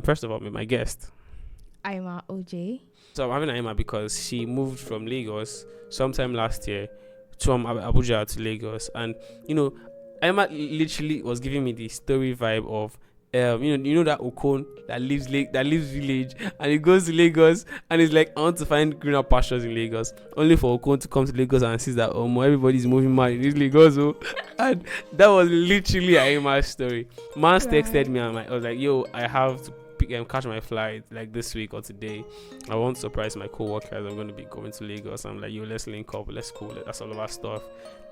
First of all, meet my guest. Aima OJ. So I'm having Aima because she moved from Lagos sometime last year from Abuja to Lagos, and Aima literally was giving me the story vibe of that Okon that lives village, and he goes to Lagos and he's like, I want to find greener pastures in Lagos, only for Okon to come to Lagos and sees that everybody's moving mad in this Lagos. And that was literally Aima's story. Mans texted me and I was like, yo, I have to catch my flight like this week or today. I want to surprise my co-workers. I'm going to be going to Lagos. I'm like, yo, let's link up, let's cool it. That's all of our stuff.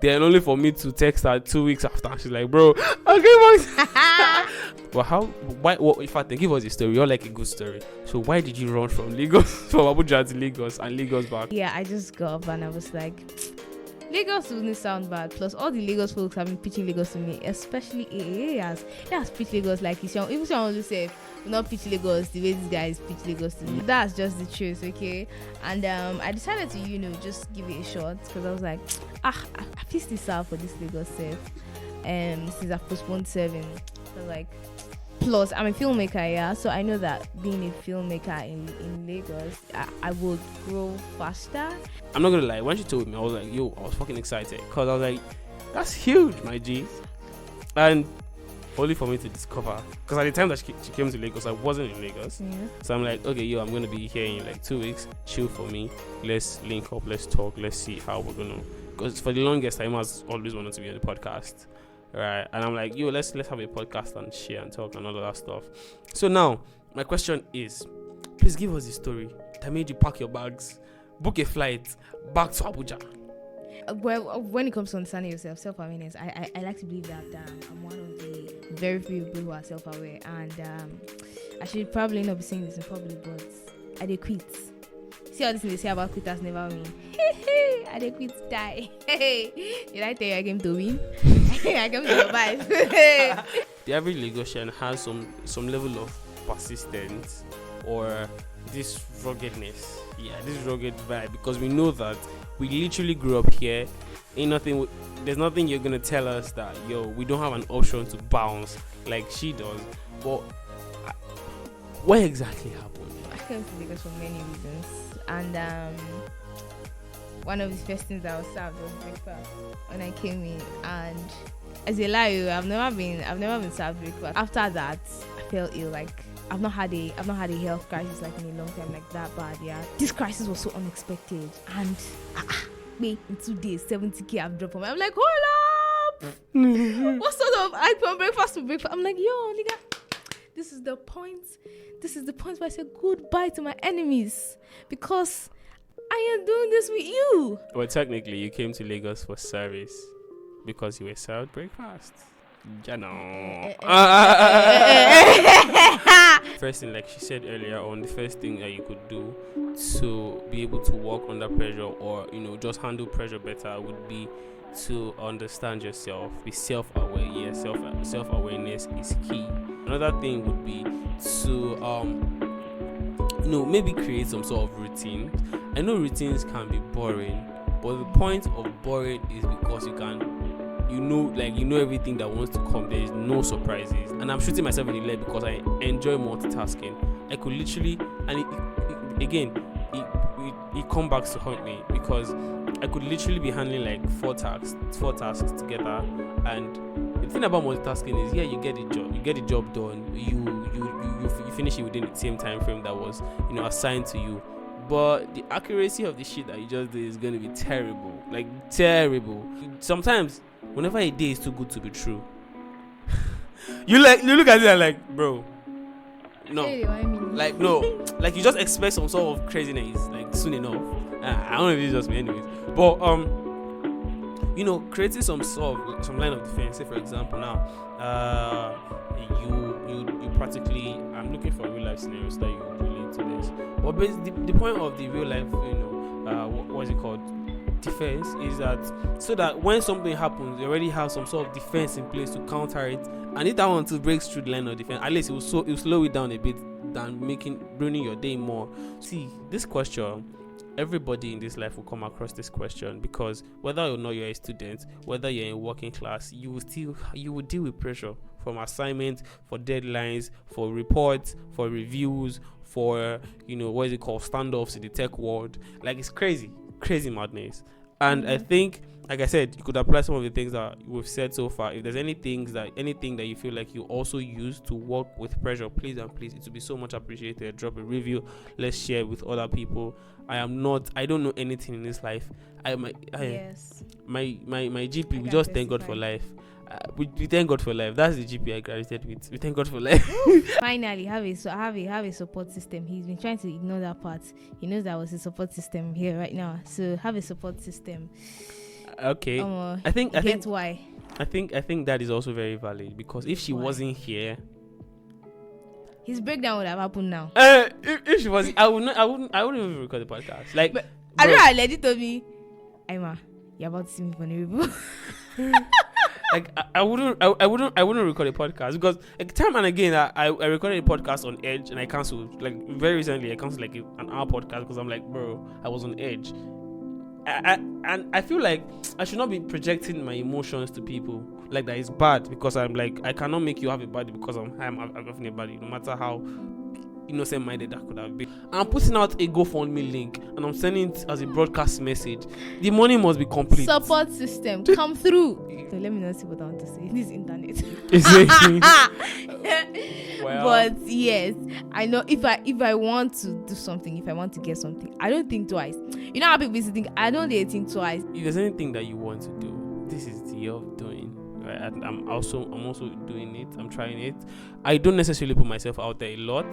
Then only for me to text her 2 weeks after, she's like, bro, okay, well, if I think give us a story, you're like a good story. So why did you run from Lagos, from Abuja to Lagos and Lagos back? Yeah, I just got up and I was like, Lagos doesn't sound bad. Plus, all the Lagos folks have been pitching Lagos to me, especially he has pitched Lagos like he's young. Even someone will say, not pitch Lagos the way this guy is pitch Lagos to me. That's just the truth, okay? And I decided to, just give it a shot because I was like, I pissed this out for this Lagos set. Since I postponed 7, so like. Plus, I'm a filmmaker, yeah, so I know that being a filmmaker in Lagos, I would grow faster. I'm not gonna lie, when she told me, I was like, yo, I was fucking excited because I was like, that's huge, my G. And only for me to discover, because at the time that she came to Lagos, I wasn't in Lagos. Yeah. So I'm like, okay, yo, I'm gonna be here in like 2 weeks. Chill for me. Let's link up. Let's talk. Let's see how we're gonna. Because for the longest time, I always wanted to be on the podcast. Right, and I'm like, yo, let's have a podcast and share and talk and all of that stuff. So now, my question is, please give us the story that made you pack your bags, book a flight back to Abuja. Well, when it comes to understanding yourself, self-awareness, I like to believe that I'm one of the very few people who are self-aware, and I should probably not be saying this in public, but I did quit. See all this thing they say about quitters never win. I did quit die. Did I tell you I came to win? I came to survive. The average Lagosian has some level of persistence or this ruggedness. Yeah, this rugged vibe, because we know that we literally grew up here. There's nothing you're gonna tell us that, yo, we don't have an option to bounce like she does. But what exactly happened? I came to Lagos for many reasons, and one of the first things I was served was breakfast when I came in. And as a lie, I've never been served breakfast. After that, I felt ill. Like I've not had a health crisis like in a long time, like that bad. Yeah, this crisis was so unexpected, and me in 2 days 70K I've dropped on me. I'm like, hold up. What sort of I from breakfast to breakfast? I'm like, yo, nigga, this is the point. This is the point where I say goodbye to my enemies, because I am doing this with you. Well, technically, you came to Lagos for service because you were served breakfast. You know. First thing, like she said earlier on, the first thing that you could do to be able to work under pressure, or just handle pressure better, would be to understand yourself, be self-aware. Yes, self-awareness is key. Another thing would be to maybe create some sort of routine. I know routines can be boring, but the point of boring is because you know everything that wants to come. There is no surprises, and I'm shooting myself in the leg because I enjoy multitasking. I could literally, and it come back to haunt me, because I could literally be handling like four tasks together. And the thing about multitasking is, you get the job done, you finish it within the same time frame that was assigned to you. But the accuracy of the shit that you just did is gonna be terrible, like terrible. Sometimes, whenever a day is too good to be true, you look at it and like, bro, no, like no, like you just expect some sort of craziness like soon enough. I don't know if it's just me, anyways. But creating some line of defense. Say for example, now, you practically. I'm looking for real life scenarios that you relate to this. But the point of the real life, what's it called? Defense is that so that when something happens, you already have some sort of defense in place to counter it. And if that one to breaks through the line of defense, at least it will slow it down a bit than ruining your day more. See, this question, everybody in this life will come across this question, because whether or not you're a student, whether you're in working class, you will deal with pressure from assignments, for deadlines, for reports, for reviews, for what is it called, standoffs in the tech world. Like, it's crazy madness. And I think, like I said, you could apply some of the things that we've said so far. If there's anything that you feel like you also use to work with pressure, please and please, it would be so much appreciated. Drop a review. Let's share with other people. I don't know anything in this life. My GP, we just thank God for life. We thank God for life. That's the GP I graduated with. We thank God for life. Finally, have a support system. He's been trying to ignore that part. He knows that was a support system here right now. So have a support system. Okay. I think why. I think that is also very valid, because if she wasn't here, his breakdown would have happened now. If she was, I wouldn't even record the podcast. Like, but I don't know. Lady told me, Aima, you're about to see me vulnerable. Like, I wouldn't record a podcast, because like time and again I recorded a podcast on edge and I canceled. Like, very recently I canceled like an hour podcast because I'm like, bro, I was on edge. And I feel like I should not be projecting my emotions to people. Like, that is bad, because I'm like, I cannot make you have a body because I'm having a body, no matter how innocent minded that could have been. I'm putting out a GoFundMe link and I'm sending it as a broadcast message. The money must be complete. Support system, come through. So let me not see what I want to say. This is internet. Well, but yes, I know if I want to do something, if I want to get something, I don't think twice. You know how people used to think, I don't dare think twice. If there's anything that you want to do, this is the year of doing. Right? And I'm also doing it. I'm trying it. I don't necessarily put myself out there a lot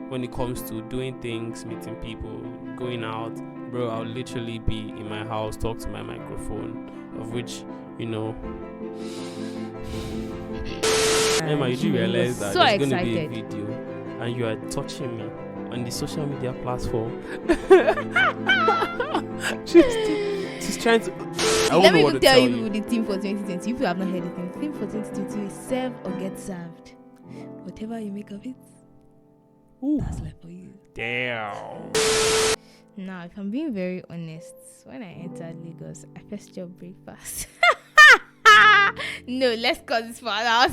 when it comes to doing things, meeting people, going out. Bro, I'll literally be in my house, talk to my microphone, of which, Emma, you do realize that there's going to be a video and you are touching me on the social media platform. She's trying to. Let me even tell you the theme for 2020. If you have not heard it, the theme for 2020 is serve or get served. Whatever you make of it, that's life for you. Damn. Now, if I'm being very honest, when I entered Lagos, I first job breakfast. No, let's cut this part out.